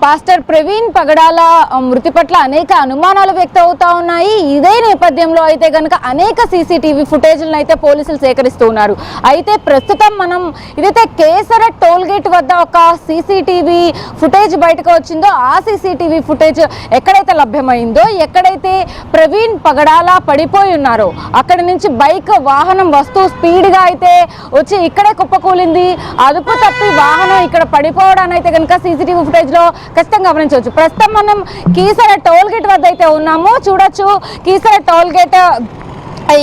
Pastor Praveen పగడాల మృతి పట్ల అనేక అనుమానాలు వ్యక్తమవుతా ఉన్నాయి. ఇదే నేపథ్యంలో అయితే కనుక అనేక సీసీటీవీ ఫుటేజ్లను అయితే పోలీసులు సేకరిస్తూ ఉన్నారు. అయితే ప్రస్తుతం మనం ఇదైతే కేసర టోల్ గేట్ వద్ద ఒక సీసీటీవీ ఫుటేజ్ బయటకు వచ్చిందో ఆ సీసీటీవీ ఫుటేజ్ ఎక్కడైతే లభ్యమైందో, ఎక్కడైతే ప్రవీణ్ పగడాల పడిపోయి ఉన్నారో అక్కడ నుంచి బైక్ వాహనం వస్తూ స్పీడ్గా అయితే వచ్చి ఇక్కడే కుప్పకూలింది. అదుపు తప్పి వాహనం ఇక్కడ పడిపోవడాన్ని అయితే కనుక సీసీటీవీ ఫుటేజ్లో ఖచ్చితంగా గమనించవచ్చు. ప్రస్తుతం మనం కీసర టోల్ గేట్ వద్ద అయితే ఉన్నాము. చూడొచ్చు కీసర టోల్ గేట్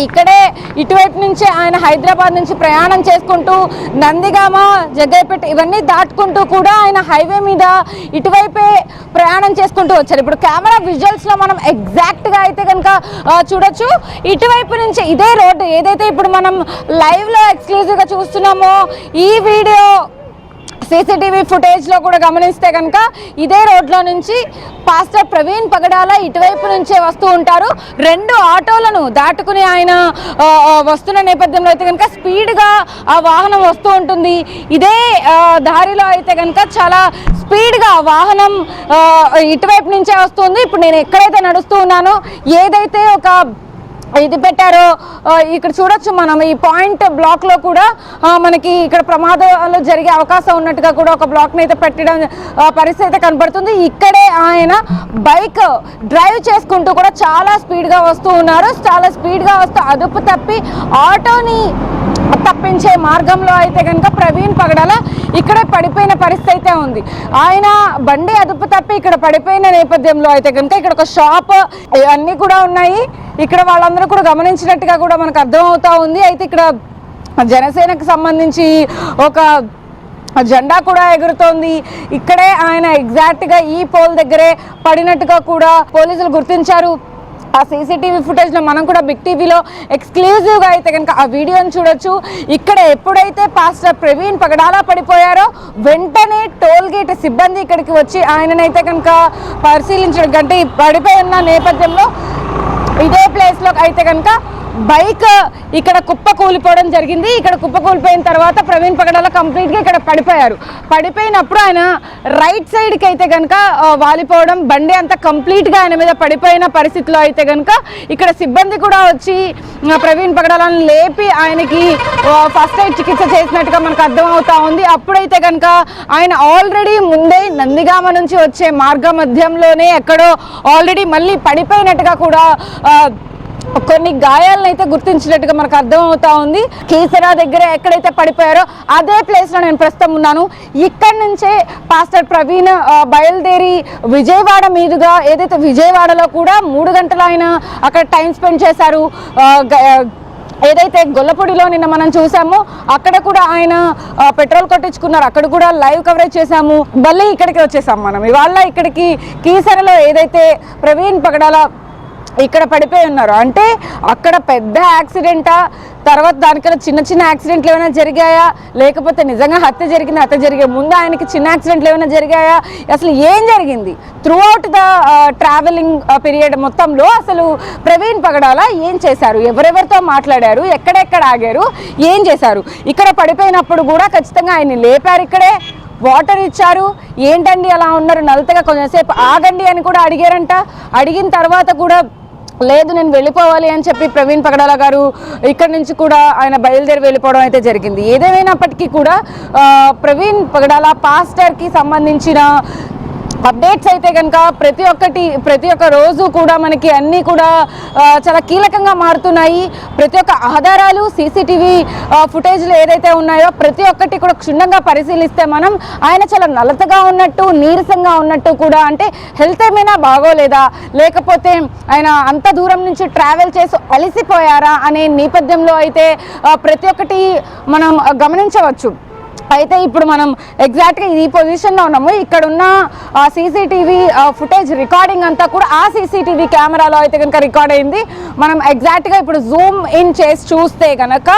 ఇక్కడే ఇటువైపు నుంచి ఆయన హైదరాబాద్ నుంచి ప్రయాణం చేసుకుంటూ నందిగామ, జగ్గైపేట ఇవన్నీ దాటుకుంటూ కూడా ఆయన హైవే మీద ఇటువైపే ప్రయాణం చేసుకుంటూ వచ్చారు. ఇప్పుడు కెమెరా విజువల్స్లో మనం ఎగ్జాక్ట్గా అయితే కనుక చూడొచ్చు. ఇటువైపు నుంచి ఇదే రోడ్డు ఏదైతే ఇప్పుడు మనం లైవ్లో ఎక్స్క్లూజివ్గా చూస్తున్నామో, ఈ వీడియో సీసీటీవీ ఫుటేజ్లో కూడా గమనిస్తే కనుక ఇదే రోడ్లో నుంచి పాస్టర్ ప్రవీణ్ పగడాల ఇటువైపు నుంచే వస్తూ ఉంటారు. రెండు ఆటోలను దాటుకుని ఆయన వస్తున్న నేపథ్యంలో అయితే కనుక స్పీడ్గా ఆ వాహనం వస్తూ ఉంటుంది. ఇదే దారిలో అయితే కనుక చాలా స్పీడ్గా వాహనం ఇటువైపు నుంచే వస్తుంది. ఇప్పుడు నేను ఎక్కడైతే నడుస్తూ ఉన్నానో, ఏదైతే ఒక ఇది పెట్టారో ఇక్కడ చూడొచ్చు మనం. ఈ పాయింట్ బ్లాక్లో కూడా మనకి ఇక్కడ ప్రమాదాలు జరిగే అవకాశం ఉన్నట్టుగా కూడా ఒక బ్లాక్ని అయితే పెట్టడం పరిస్థితి అయితే కనబడుతుంది. ఇక్కడే ఆయన బైక్ డ్రైవ్ చేసుకుంటూ కూడా చాలా స్పీడ్గా వస్తూ ఉన్నారు. చాలా స్పీడ్గా వస్తూ అదుపు తప్పి ఆటోని తప్పించే మార్గంలో అయితే కనుక ప్రవీణ్ పగడాల ఇక్కడే పడిపోయిన పరిస్థితి అయితే ఉంది. ఆయన బండి అదుపు తప్పి ఇక్కడ పడిపోయిన నేపథ్యంలో అయితే కనుక ఇక్కడ ఒక షాప్ అన్నీ కూడా ఉన్నాయి. ఇక్కడ వాళ్ళందరూ కూడా గమనించినట్టుగా కూడా మనకు అర్థమవుతా ఉంది. అయితే ఇక్కడ జనసేనకు సంబంధించి ఒక జెండా కూడా ఎగురుతోంది. ఇక్కడే ఆయన ఎగ్జాక్ట్గా ఈ పోల్ దగ్గరే పడినట్టుగా కూడా పోలీసులు గుర్తించారు. ఆ సీసీటీవీ ఫుటేజ్లో మనం కూడా బిగ్ టీవీలో ఎక్స్క్లూజివ్గా అయితే కనుక ఆ వీడియోని చూడొచ్చు. ఇక్కడ ఎప్పుడైతే పాస్టర్ ప్రవీణ్ పగడాల పడిపోయారో వెంటనే టోల్ గేట్ సిబ్బంది ఇక్కడికి వచ్చి ఆయననైతే కనుక పరిశీలించడం కంటే పడిపోయి ఉన్న నేపథ్యంలో ఇదే ప్లేస్లో అయితే కనుక బైక్ ఇక్కడ కుప్ప కూలిపోవడం జరిగింది. ఇక్కడ కుప్ప కూలిపోయిన తర్వాత ప్రవీణ్ పగడాల కంప్లీట్గా ఇక్కడ పడిపోయారు. పడిపోయినప్పుడు ఆయన రైట్ సైడ్కి అయితే కనుక వాలిపోవడం, బండి అంతా కంప్లీట్గా ఆయన మీద పడిపోయిన పరిస్థితిలో అయితే కనుక ఇక్కడ సిబ్బంది కూడా వచ్చి ప్రవీణ్ పగడాలను లేపి ఆయనకి ఫస్ట్ ఎయిడ్ చికిత్స చేసినట్టుగా మనకు అర్థమవుతా ఉంది. అప్పుడైతే కనుక ఆయన ఆల్రెడీ ముందే నందిగామ నుంచి వచ్చే మార్గ మధ్యంలోనే ఎక్కడో ఆల్రెడీ మళ్ళీ పడిపోయినట్టుగా కూడా కొన్ని గాయాలను అయితే గుర్తించినట్టుగా మనకు అర్థమవుతా ఉంది. కీసరా దగ్గర ఎక్కడైతే పడిపోయారో అదే ప్లేస్లో నేను ప్రస్తుతం ఉన్నాను. ఇక్కడి నుంచే పాస్టర్ ప్రవీణ్ బయలుదేరి విజయవాడ మీదుగా, ఏదైతే విజయవాడలో కూడా 3 గంటలు ఆయన అక్కడ టైం స్పెండ్ చేశారు. ఏదైతే గొల్లపూడిలో నిన్న మనం చూసామో అక్కడ కూడా ఆయన పెట్రోల్ కొట్టించుకున్నారు. అక్కడ కూడా లైవ్ కవరేజ్ చేశాము. మళ్ళీ ఇక్కడికి వచ్చేసాం మనం. ఇవాళ ఇక్కడికి కీసరలో ఏదైతే ప్రవీణ్ పగడాల ఇక్కడ పడిపోయి ఉన్నారు అంటే అక్కడ పెద్ద యాక్సిడెంటా, తర్వాత దానికన్నా చిన్న చిన్న యాక్సిడెంట్లు ఏమైనా జరిగాయా, లేకపోతే నిజంగా హత్య జరిగింది, హత్య జరిగే ముందు ఆయనకి చిన్న యాక్సిడెంట్లు ఏమైనా జరిగాయా, అసలు ఏం జరిగింది through out the travelling period మొత్తంలో అసలు ప్రవీణ్ పగడాల ఏం చేశారు, ఎవరెవరితో మాట్లాడారు, ఎక్కడెక్కడ ఆగారు, ఏం చేశారు. ఇక్కడ పడిపోయినప్పుడు కూడా ఖచ్చితంగా ఆయన్ని లేపారు, ఇక్కడే వాటర్ ఇచ్చారు. ఏంటండి అలా ఉన్నారు, నలతగా కొంచెంసేపు ఆగండి అని కూడా అడిగారంట. అడిగిన తర్వాత కూడా లేదు నేను వెళ్ళిపోవాలి అని చెప్పి ప్రవీణ్ పగడాల గారు ఇక్కడి నుంచి కూడా ఆయన బయలుదేరి వెళ్ళిపోవడం అయితే జరిగింది. ఏదేమైనప్పటికీ కూడా ప్రవీణ్ పగడాల పాస్టర్కి సంబంధించిన అప్డేట్స్ అయితే కనుక ప్రతి ఒక్క రోజు కూడా మనకి అన్నీ కూడా చాలా కీలకంగా మారుతున్నాయి. ప్రతి ఒక్క ఆధారాలు సీసీటీవీ ఫుటేజ్లు ఏదైతే ఉన్నాయో ప్రతి ఒక్కటి కూడా క్షుణ్ణంగా పరిశీలిస్తే మనం ఆయన చాలా నలతగా ఉన్నట్టు, నీరసంగా ఉన్నట్టు కూడా, అంటే హెల్త్ ఏమైనా బాగోలేదా, లేకపోతే ఆయన అంత దూరం నుంచి ట్రావెల్ చేసి అలసిపోయారా అనే నేపథ్యంలో అయితే ప్రతి ఒక్కటి మనం గమనించవచ్చు. అయితే ఇప్పుడు మనం ఎగ్జాక్ట్గా ఈ పొజిషన్లో ఉన్నాము. ఇక్కడున్న సీసీటీవీ ఫుటేజ్ రికార్డింగ్ అంతా కూడా ఆ సీసీటీవీ కెమెరాలో అయితే కనుక రికార్డ్ అయింది. మనం ఎగ్జాక్ట్గా ఇప్పుడు జూమ్ ఇన్ చేసి చూస్తే కనుక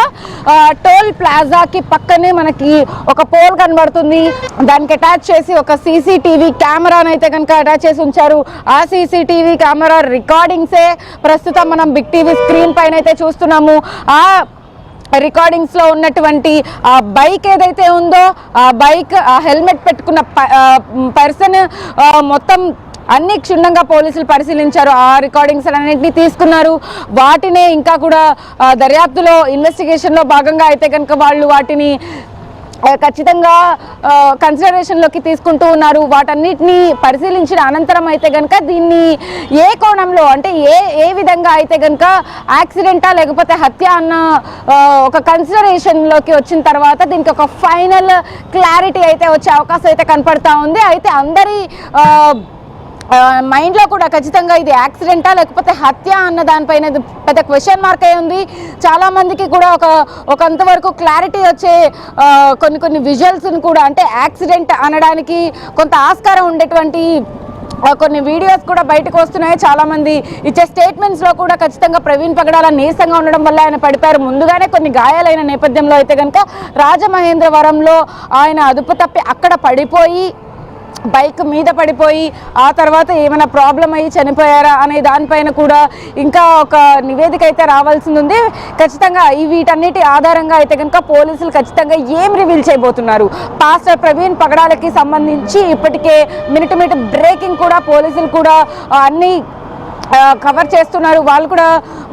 టోల్ ప్లాజాకి పక్కనే మనకి ఒక పోల్ కనబడుతుంది. దానికి అటాచ్ చేసి ఒక సీసీటీవీ కెమెరాను అయితే కనుక అటాచ్ చేసి ఉంచారు. ఆ సీసీటీవీ కెమెరా రికార్డింగ్సే ప్రస్తుతం మనం బిగ్ టీవీ స్క్రీన్ పైన అయితే చూస్తున్నాము. రికార్డింగ్స్ లో ఉన్నటువంటి ఆ బైక్ ఏదైతే ఉందో ఆ బైక్ ఆ హెల్మెట్ పెట్టుకున్న పర్సన్ మొత్తం అన్ని క్షుణ్ణంగా పోలీసులు పరిశీలించారు. ఆ రికార్డింగ్స్ అన్నింటినీ తీసుకున్నారు. వాటినే ఇంకా కూడా దర్యాప్తులో ఇన్వెస్టిగేషన్లో భాగంగా అయితే కనుక వాళ్ళు వాటిని ఖచ్చితంగా కన్సిడరేషన్లోకి తీసుకుంటూ ఉన్నారు. వాటన్నిటిని పరిశీలించిన అనంతరం అయితే కనుక దీన్ని ఏ కోణంలో అంటే ఏ విధంగా అయితే కనుక యాక్సిడెంటా లేకపోతే హత్య అన్న ఒక కన్సిడరేషన్లోకి వచ్చిన తర్వాత దీనికి ఒక ఫైనల్ క్లారిటీ అయితే వచ్చే అవకాశం అయితే కనపడతా ఉంది. అయితే అందరి మైండ్లో కూడా ఖచ్చితంగా ఇది యాక్సిడెంటా లేకపోతే హత్య అన్న దానిపైన పెద్ద క్వశ్చన్ మార్క్ అయి ఉంది. చాలామందికి కూడా ఒకంతవరకు క్లారిటీ వచ్చే కొన్ని విజువల్స్ని కూడా అంటే యాక్సిడెంట్ అనడానికి కొంత ఆస్కారం ఉండేటువంటి కొన్ని వీడియోస్ కూడా బయటకు వస్తున్నాయి. చాలామంది ఇచ్చే స్టేట్మెంట్స్లో కూడా ఖచ్చితంగా ప్రవీణ్ పగడాల నీరసంగా ఉండడం వల్ల ఆయన పడిపోయారు. ముందుగానే కొన్ని గాయాలైన నేపథ్యంలో అయితే కనుక రాజమహేంద్రవరంలో ఆయన అదుపు తప్పి అక్కడ పడిపోయి బైక్ మీద పడిపోయి ఆ తర్వాత ఏమైనా ప్రాబ్లం అయ్యి చనిపోయారా అనే దానిపైన కూడా ఇంకా ఒక నివేదిక అయితే రావాల్సింది ఉంది. ఖచ్చితంగా వీటన్నిటి ఆధారంగా అయితే కనుక పోలీసులు ఖచ్చితంగా ఏం రివీల్ చేయబోతున్నారు. పాస్టర్ ప్రవీణ్ పగడాలకి సంబంధించి ఇప్పటికే మినిట్ బ్రేకింగ్ కూడా పోలీసులు కూడా అన్ని కవర్ చేస్తున్నారు. వాళ్ళు కూడా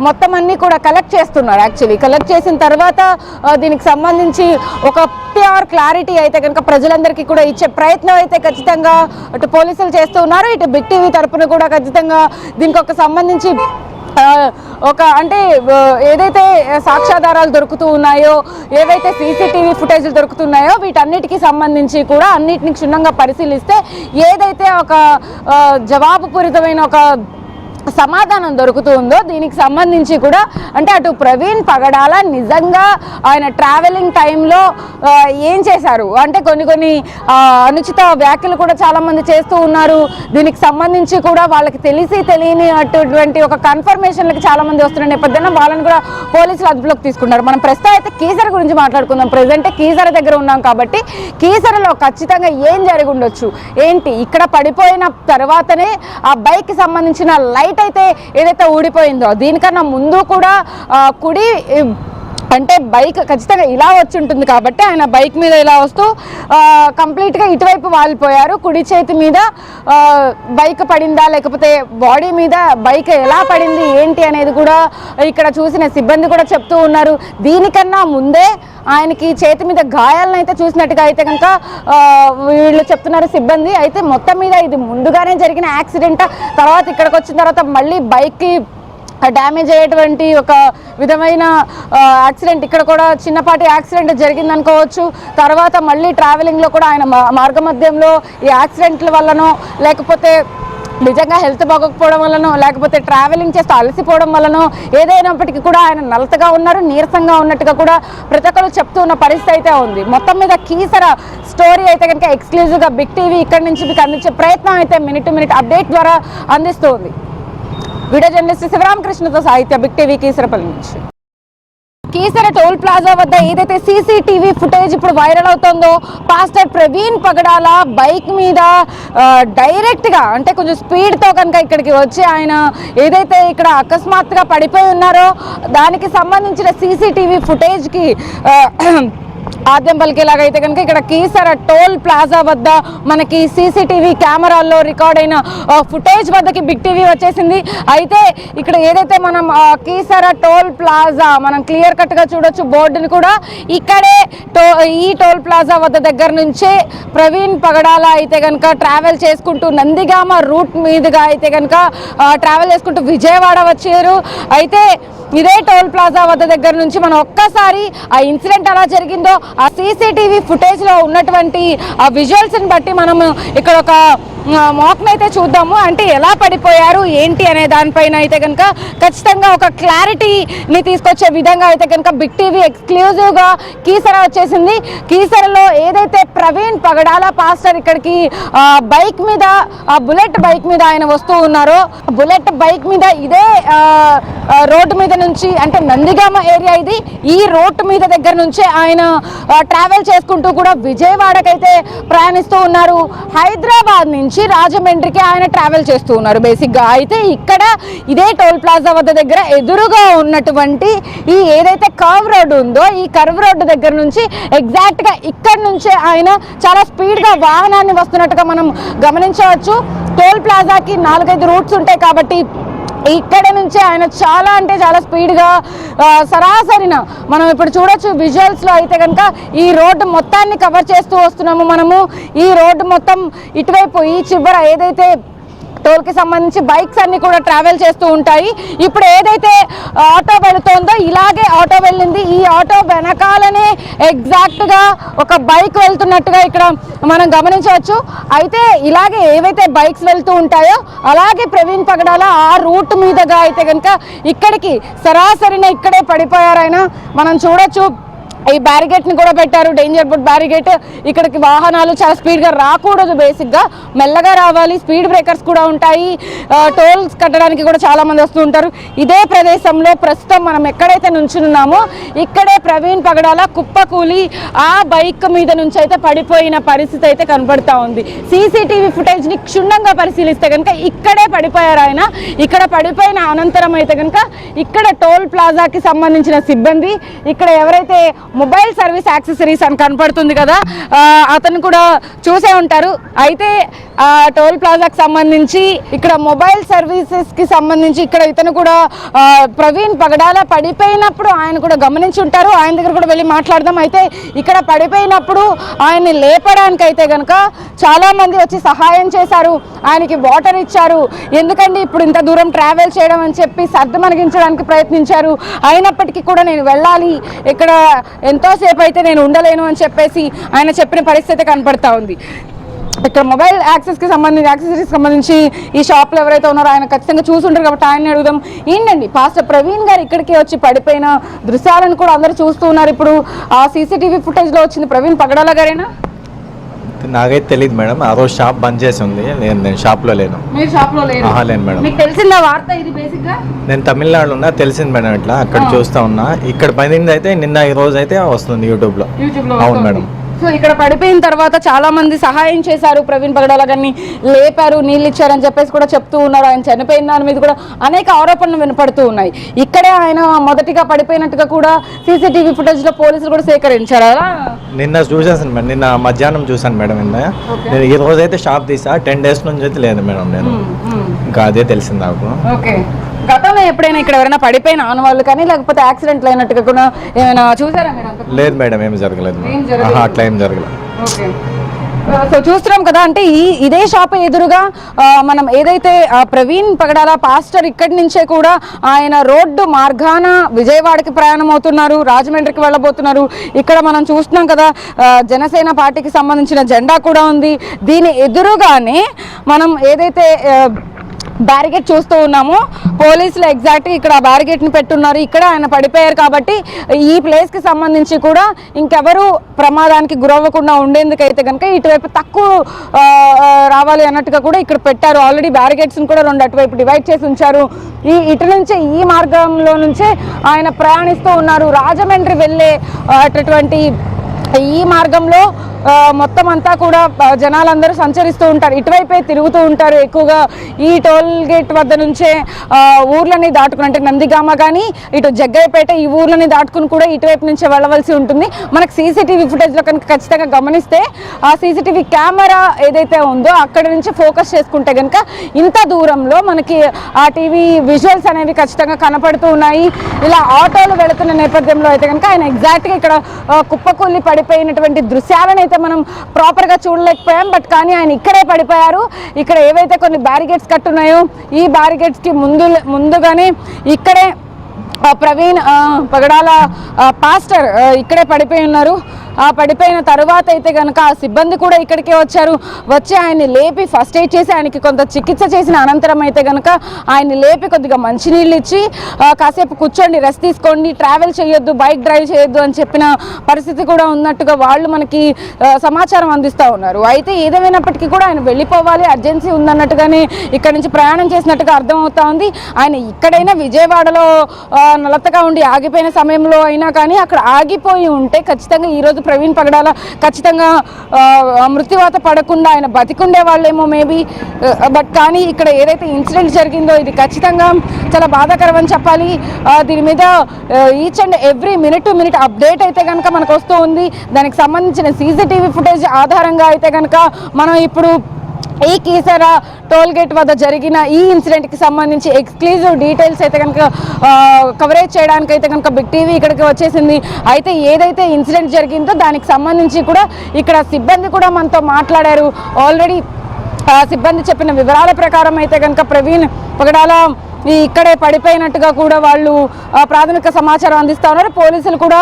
మొత్తం అన్నీ కూడా కలెక్ట్ చేస్తున్నారు. యాక్చువల్లీ కలెక్ట్ చేసిన తర్వాత దీనికి సంబంధించి ఒక ప్యూర్ క్లారిటీ అయితే కనుక ప్రజలందరికీ కూడా ఇచ్చే ప్రయత్నం అయితే ఖచ్చితంగా అటు పోలీసులు చేస్తూ ఉన్నారు. ఇటు బిగ్ టీవీ తరఫున కూడా ఖచ్చితంగా దీనికి ఒక సంబంధించి ఒక అంటే ఏదైతే సాక్ష్యాధారాలు దొరుకుతూ ఉన్నాయో ఏవైతే సీసీటీవీ ఫుటేజ్లు దొరుకుతున్నాయో వీటన్నిటికీ సంబంధించి కూడా అన్నిటిని క్షుణ్ణంగా పరిశీలిస్తే ఏదైతే ఒక జవాబుపూరితమైన ఒక సమాధానం దొరుకుతూ ఉందో దీనికి సంబంధించి కూడా అంటే అటు ప్రవీణ్ పగడాల నిజంగా ఆయన ట్రావెలింగ్ టైంలో ఏం చేశారు అంటే కొన్ని అనుచిత వ్యాఖ్యలు కూడా చాలామంది చేస్తూ ఉన్నారు. దీనికి సంబంధించి కూడా వాళ్ళకి తెలియని అటువంటి ఒక కన్ఫర్మేషన్లకి చాలామంది వస్తున్న నేపథ్యంలో వాళ్ళని కూడా పోలీసులు అదుపులోకి తీసుకున్నారు. మనం ప్రస్తుతం అయితే కీసర గురించి మాట్లాడుకుందాం. ప్రజెంట్ కీసర దగ్గర ఉన్నాం కాబట్టి కీసరలో ఖచ్చితంగా ఏం జరిగి ఉండొచ్చు ఏంటి ఇక్కడ పడిపోయిన తర్వాతనే ఆ బైక్కి సంబంధించిన లైట్ అయితే ఏదైతే ఊడిపోయిందో దీనికన్నా ముందు కూడా కుడి అంటే బైక్ ఖచ్చితంగా ఇలా వచ్చి ఉంటుంది కాబట్టి ఆయన బైక్ మీద ఇలా వస్తూ కంప్లీట్గా ఇటువైపు వాలిపోయారు. కుడి చేతి మీద బైక్ పడిందా లేకపోతే బాడీ మీద బైక్ ఎలా పడింది ఏంటి అనేది కూడా ఇక్కడ చూసిన సిబ్బంది కూడా చెప్తూ ఉన్నారు. దీనికన్నా ముందే ఆయనకి చేతి మీద గాయాలను అయితే చూసినట్టుగా అయితే కనుక వీళ్ళు చెప్తున్నారు సిబ్బంది. అయితే మొత్తం మీద ఇది ముందుగానే జరిగిన యాక్సిడెంట్ తర్వాత ఇక్కడికి వచ్చిన తర్వాత మళ్ళీ బైక్కి డ్యామేజ్ అయ్యేటువంటి ఒక విధమైన యాక్సిడెంట్ ఇక్కడ కూడా చిన్నపాటి యాక్సిడెంట్ జరిగింది అనుకోవచ్చు. తర్వాత మళ్ళీ ట్రావెలింగ్లో కూడా ఆయన మార్గమధ్యంలో ఈ యాక్సిడెంట్ల వల్లనో లేకపోతే నిజంగా హెల్త్ బాగోకపోవడం వల్లనో లేకపోతే ట్రావెలింగ్ చేస్తూ అలసిపోవడం వల్లనో ఏదైనప్పటికీ కూడా ఆయన నలతగా ఉన్నారు నీరసంగా ఉన్నట్టుగా కూడా ప్రతి ఒక్కరు చెప్తూ ఉన్న పరిస్థితి అయితే ఉంది. మొత్తం మీద కీసర స్టోరీ అయితే కనుక ఎక్స్క్లూజివ్గా బిగ్ టీవీ ఇక్కడి నుంచి మీకు అందించే ప్రయత్నం అయితే మినిట్ అప్డేట్ ద్వారా అందిస్తూ ఉంది. వీడియో జర్నలిస్ట్ శివరామకృష్ణతో సాహిత్య బిగ్ టీవీ కీసరపల్లి నుంచి. కీసర టోల్ ప్లాజా వద్ద ఏదైతే సీసీటీవీ ఫుటేజ్ ఇప్పుడు వైరల్ అవుతుందో పాస్టర్ ప్రవీణ్ పగడాల బైక్ మీద డైరెక్ట్గా అంటే కొంచెం స్పీడ్తో కనుక ఇక్కడికి వచ్చి ఆయన ఏదైతే ఇక్కడ అకస్మాత్తుగా పడిపోయి ఉన్నారో దానికి సంబంధించిన సీసీటీవీ ఫుటేజ్కి ఆద్యం పలికేలాగైతే కనుక ఇక్కడ కీసర టోల్ ప్లాజా వద్ద మనకి సీసీటీవీ కెమెరాల్లో రికార్డ్ అయిన ఫుటేజ్ వద్దకి బిగ్ టీవీ వచ్చేసింది. అయితే ఇక్కడ ఏదైతే మనం కీసర టోల్ ప్లాజా మనం క్లియర్ కట్గా చూడొచ్చు బోర్డుని కూడా ఇక్కడే ఈ టోల్ ప్లాజా వద్ద దగ్గర నుంచే ప్రవీణ్ పగడాల అయితే కనుక ట్రావెల్ చేసుకుంటూ నందిగామ రూట్ మీదుగా అయితే కనుక ట్రావెల్ చేసుకుంటూ విజయవాడ వచ్చారు. అయితే ఇదే టోల్ ప్లాజా వద్ద దగ్గర నుంచి మనం ఒక్కసారి ఆ ఇన్సిడెంట్ ఎలా జరిగిందో ఆ సీసీటీవీ ఫుటేజ్లో ఉన్నటువంటి ఆ విజువల్స్ని బట్టి మనము ఇక్కడ ఒక మాక్ని అయితే చూద్దాము. అంటే ఎలా పడిపోయారు ఏంటి అనే దానిపైన అయితే కనుక ఖచ్చితంగా ఒక క్లారిటీని తీసుకొచ్చే విధంగా అయితే కనుక బిగ్ టీవీ ఎక్స్క్లూజివ్గా కీసర వచ్చేసింది. కీసరలో ఏదైతే ప్రవీణ్ పగడాల పాస్టర్ ఇక్కడికి బైక్ మీద బుల్లెట్ బైక్ మీద ఆయన వస్తూ ఉన్నారో బుల్లెట్ బైక్ మీద ఇదే రోడ్డు మీద నుంచి అంటే నందిగామ ఏరియా ఇది ఈ రోడ్డు మీద దగ్గర నుంచే ఆయన ట్రావెల్ చేసుకుంటూ కూడా విజయవాడకైతే ప్రయాణిస్తూ ఉన్నారు. హైదరాబాద్ నుంచి నుంచి రాజమండ్రికి ఆయన ట్రావెల్ చేస్తూ ఉన్నారు బేసిక్గా. అయితే ఇక్కడ ఇదే టోల్ ప్లాజా వద్ద దగ్గర ఎదురుగా ఉన్నటువంటి ఈ ఏదైతే కర్వ్ రోడ్డు ఉందో ఈ కర్వ్ రోడ్డు దగ్గర నుంచి ఎగ్జాక్ట్గా ఇక్కడ నుంచే ఆయన చాలా స్పీడ్గా వాహనాన్ని వస్తున్నట్టుగా మనం గమనించవచ్చు. టోల్ ప్లాజాకి 4-5 రూట్స్ ఉంటాయి కాబట్టి ఇక్కడ నుంచే ఆయన చాలా అంటే చాలా స్పీడ్గా సరాసరిన మనం ఇప్పుడు చూడొచ్చు విజువల్స్లో అయితే కనుక ఈ రోడ్డు మొత్తాన్ని కవర్ చేస్తూ వస్తున్నాము మనము. ఈ రోడ్డు మొత్తం ఇటువైపు ఈ చివర ఏదైతే టోల్కి సంబంధించి బైక్స్ అన్ని కూడా ట్రావెల్ చేస్తూ ఉంటాయి. ఇప్పుడు ఏదైతే ఆటో వెళుతోందో ఇలాగే ఆటో వెళ్ళింది. ఈ ఆటో వెనకాలనే ఎగ్జాక్ట్గా ఒక బైక్ వెళ్తున్నట్టుగా ఇక్కడ మనం గమనించవచ్చు. అయితే ఇలాగే ఏవైతే బైక్స్ వెళ్తూ ఉంటాయో అలాగే ప్రవీణ్ పగడాల ఆ రూట్ మీదుగా అయితే కనుక ఇక్కడికి సరాసరిన ఇక్కడే పడిపోయారు ఆయన. మనం చూడొచ్చు ఈ బ్యారిగేట్ని కూడా పెట్టారు, డేంజర్ బుడ్ బ్యారిగేట్. ఇక్కడికి వాహనాలు చాలా స్పీడ్గా రాకూడదు, బేసిక్గా మెల్లగా రావాలి. స్పీడ్ బ్రేకర్స్ కూడా ఉంటాయి. టోల్స్ కట్టడానికి కూడా చాలామంది వస్తూ ఉంటారు. ఇదే ప్రదేశంలో ప్రస్తుతం మనం ఎక్కడైతే నుంచున్నామో ఇక్కడే ప్రవీణ్ పగడాల కుప్పకూలి ఆ బైక్ మీద నుంచి అయితే పడిపోయిన పరిస్థితి అయితే కనబడతా ఉంది. సీసీటీవీ ఫుటేజ్ని క్షుణ్ణంగా పరిశీలిస్తే కనుక ఇక్కడే పడిపోయారు ఆయన. ఇక్కడ పడిపోయిన అనంతరం అయితే కనుక ఇక్కడ టోల్ ప్లాజాకి సంబంధించిన సిబ్బంది, ఇక్కడ ఎవరైతే మొబైల్ సర్వీస్ యాక్సెసరీస్ అని కనపడుతుంది కదా అతను కూడా చూసే ఉంటారు. అయితే టోల్ ప్లాజాకి సంబంధించి ఇక్కడ మొబైల్ సర్వీసెస్కి సంబంధించి ఇక్కడ ఇతను కూడా ప్రవీణ్ పగడాల పడిపోయినప్పుడు ఆయన కూడా గమనించి ఉంటారు. ఆయన దగ్గర కూడా వెళ్ళి మాట్లాడదాం. అయితే ఇక్కడ పడిపోయినప్పుడు ఆయన్ని లేపడానికి అయితే కనుక చాలామంది వచ్చి సహాయం చేశారు, ఆయనకి వాటర్ ఇచ్చారు. ఎందుకంటే ఇప్పుడు ఇంత దూరం ట్రావెల్ చేయడం అని చెప్పి సర్దుమణిగించడానికి ప్రయత్నించారు. అయినప్పటికీ కూడా నేను వెళ్ళాలి, ఇక్కడ ఎంతోసేపు అయితే నేను ఉండలేను అని చెప్పేసి ఆయన చెప్పిన పరిస్థితి కనపడతా ఉంది. ఇక్కడ మొబైల్ యాక్సెసరీస్కి సంబంధించి ఈ షాప్లో ఎవరైతే ఉన్నారో ఆయన ఖచ్చితంగా చూసుంటారు కాబట్టి ఆయన అడుగుదాం. ఏంటండి పాస్టర్ ప్రవీణ్ గారు ఇక్కడికి వచ్చి పడిపోయిన దృశ్యాలను కూడా అందరూ చూస్తూ ఉన్నారు. ఇప్పుడు ఆ సీసీటీవీ ఫుటేజ్లో వచ్చింది ప్రవీణ్ పగడాల గారేనా? నాకైతే తెలియదు మేడం. ఆ రోజు షాప్ బంద్ చేసి ఉంది, నేను షాప్లో లేను. మీరు షాప్లో లేను? లేను మేడం. మీకు తెలిసిందా వార్త ఇది? బేసిక్గా నేను తమిళనాడులో ఉన్నా, తెలిసింది మేడం. ఇట్లా అక్కడ చూస్తా ఉన్నా. ఇక్కడ పడింది అయితే నిన్న ఈ రోజు అయితే వస్తుంది యూట్యూబ్లో. అవును మేడం. సో ఇక్కడ పడిపోయిన తర్వాత చాలా మంది సహాయం చేశారు, ప్రవీణ్ పగడాల గారిని లేపారు, నీళ్ళు ఇచ్చారని చెప్పేసి కూడా చెప్తూ ఉన్నారు. ఆయన చనిపోయిన దాని మీద కూడా అనేక ఆరోపణలు వినపడుతూ ఉన్నాయి. ఇక్కడే ఆయన మొదటిగా పడిపోయినట్టుగా కూడా సీసీటీవీ ఫుటేజ్లో పోలీసులు కూడా సేకరించారు. అలా నిన్న చూసాను మేడం, నిన్న మధ్యాహ్నం చూసాను మేడం. నేను ఈ రోజు అయితే షాప్ తీసా, 10 days నుంచి అయితే లేదు మేడం. నేను ఇంకా అదే తెలిసింది నాకు. ఓకే, గతంలో ఎప్పుడైనా ఇక్కడ ఎవరైనా పడిపోయిన ఆనవాళ్ళు కానీ లేకపోతే యాక్సిడెంట్లు అయినట్టుగా కూడా ఏమైనా చూసారా మీరు? లేదు మేడం, ఏమి జరగలేదు. అట్లా ఏం జరగలేదు. ఓకే, సో చూస్తున్నాం కదా. అంటే ఇదే షాప్ ఎదురుగా మనం ఏదైతే ప్రవీణ్ పగడాల పాస్టర్ ఇక్కడి నుంచే కూడా ఆయన రోడ్డు మార్గాన విజయవాడకి ప్రయాణం అవుతున్నారు, రాజమండ్రికి వెళ్ళబోతున్నారు. ఇక్కడ మనం చూస్తున్నాం కదా జనసేన పార్టీకి సంబంధించిన జెండా కూడా ఉంది. దీని ఎదురుగానే మనం ఏదైతే బ్యారిగేట్ చూస్తూ ఉన్నాము, పోలీసులు ఎగ్జాక్ట్గా ఇక్కడ బ్యారిగేట్ని పెట్టున్నారు. ఇక్కడ ఆయన పడిపోయారు కాబట్టి ఈ ప్లేస్కి సంబంధించి కూడా ఇంకెవరు ప్రమాదానికి గురవ్వకుండా ఉండేందుకైతే కనుక ఇటువైపు తక్కువ రావాలి అన్నట్టుగా కూడా ఇక్కడ పెట్టారు. ఆల్రెడీ బ్యారిగేట్స్ని కూడా 2 అటువైపు డివైడ్ చేసి ఉంచారు. ఇటు నుంచే ఈ మార్గంలో నుంచే ఆయన ప్రయాణిస్తూ ఉన్నారు. రాజమండ్రి వెళ్ళే అటువంటి ఈ మార్గంలో మొత్తం అంతా కూడా జనాలందరూ సంచరిస్తూ ఉంటారు, ఇటువైపే తిరుగుతూ ఉంటారు ఎక్కువగా. ఈ టోల్ గేట్ వద్ద నుంచే ఊర్లని దాటుకుని, అంటే నందిగామ కానీ ఇటు జగ్గయ్యపేట ఈ ఊర్లని దాటుకుని కూడా ఇటువైపు నుంచే వెళ్ళవలసి ఉంటుంది. మనకు సీసీటీవీ ఫుటేజ్లో కనుక ఖచ్చితంగా గమనిస్తే ఆ సీసీటీవీ కెమెరా ఏదైతే ఉందో అక్కడ నుంచి ఫోకస్ చేసుకుంటే కనుక ఇంత దూరంలో మనకి ఆ టీవీ విజువల్స్ అనేవి ఖచ్చితంగా కనపడుతూ ఉన్నాయి. ఇలా ఆటోలు వెళుతున్న నేపథ్యంలో అయితే కనుక ఆయన ఎగ్జాక్ట్గా ఇక్కడ కుప్పకూలి పడిపోయినటువంటి దృశ్యాలను అయితే మనం ప్రాపర్గా చూడలేకపోయాం. బట్ కానీ ఆయన ఇక్కడే పడిపోయారు. ఇక్కడ ఏవైతే కొన్ని బ్యారిగేట్స్ కట్టున్నాయో ఈ బ్యారిగేట్స్కి ముందుగానే ఇక్కడే ప్రవీణ్ పగడాల పాస్టర్ ఇక్కడే పడిపోయి ఉన్నారు. ఆ పడిపోయిన తర్వాత అయితే కనుక ఆ సిబ్బంది కూడా ఇక్కడికే వచ్చి ఆయన్ని లేపి ఫస్ట్ ఎయిడ్ చేసి ఆయనకి కొంత చికిత్స చేసిన అనంతరం అయితే కనుక ఆయన్ని లేపి కొద్దిగా మంచినీళ్ళు ఇచ్చి కాసేపు కూర్చోండి, రెస్ట్ తీసుకోండి, ట్రావెల్ చేయొద్దు, బైక్ డ్రైవ్ చేయొద్దు అని చెప్పిన పరిస్థితి కూడా ఉన్నట్టుగా వాళ్ళు మనకి సమాచారం అందిస్తూ ఉన్నారు. అయితే ఏదేమైనప్పటికీ కూడా ఆయన వెళ్ళిపోవాలి, అర్జెన్సీ ఉందన్నట్టుగానే ఇక్కడ నుంచి ప్రయాణం చేసినట్టుగా అర్థమవుతా ఉంది. ఆయన ఇక్కడైనా విజయవాడలో నలతగా ఉండి ఆగిపోయిన సమయంలో అయినా కానీ అక్కడ ఆగిపోయి ఉంటే ఖచ్చితంగా ఈరోజు ప్రవీణ్ పగడాల ఖచ్చితంగా మృత్యువాత పడకుండా ఆయన బతికుండే వాళ్ళేమో మేబీ, బట్ కానీ ఇక్కడ ఏదైతే ఇన్సిడెంట్ జరిగిందో ఇది ఖచ్చితంగా చాలా బాధాకరం అని చెప్పాలి. దీని మీద each and every minute to minute update అయితే కనుక మనకు వస్తూ ఉంది. దానికి సంబంధించిన సీసీటీవీ ఫుటేజ్ ఆధారంగా అయితే కనుక మనం ఇప్పుడు ఈ కీసర టోల్ గేట్ వద్ద జరిగిన ఈ ఇన్సిడెంట్కి సంబంధించి ఎక్స్క్లూజివ్ డీటెయిల్స్ అయితే కనుక కవరేజ్ చేయడానికి అయితే కనుక బిగ్ టీవీ ఇక్కడికి వచ్చేసింది. అయితే ఏదైతే ఇన్సిడెంట్ జరిగిందో దానికి సంబంధించి కూడా ఇక్కడ సిబ్బంది కూడా మనతో మాట్లాడారు. ఆల్రెడీ సిబ్బంది చెప్పిన వివరాల ప్రకారం అయితే కనుక ప్రవీణ్ పగడాల ఇక్కడే పడిపోయినట్టుగా కూడా వాళ్ళు ప్రాథమిక సమాచారం అందిస్తా ఉన్నారు. పోలీసులు కూడా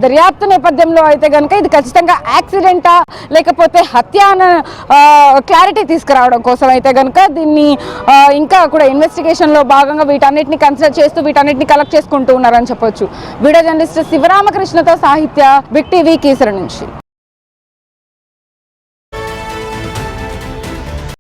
దర్యాప్తు నేపథ్యంలో అయితే కనుక ఇది ఖచ్చితంగా యాక్సిడెంటా లేకపోతే హత్య అన్న క్లారిటీ తీసుకురావడం కోసం అయితే కనుక దీన్ని ఇంకా కూడా ఇన్వెస్టిగేషన్లో భాగంగా వీటన్నిటిని కన్సిడర్ చేస్తూ వీటన్నిటిని కలెక్ట్ చేసుకుంటూ ఉన్నారని చెప్పొచ్చు. వీడియో జర్నలిస్ట్ శివరామకృష్ణతో సాహిత్య, బిగ్ టీవీ, కీసర నుంచి.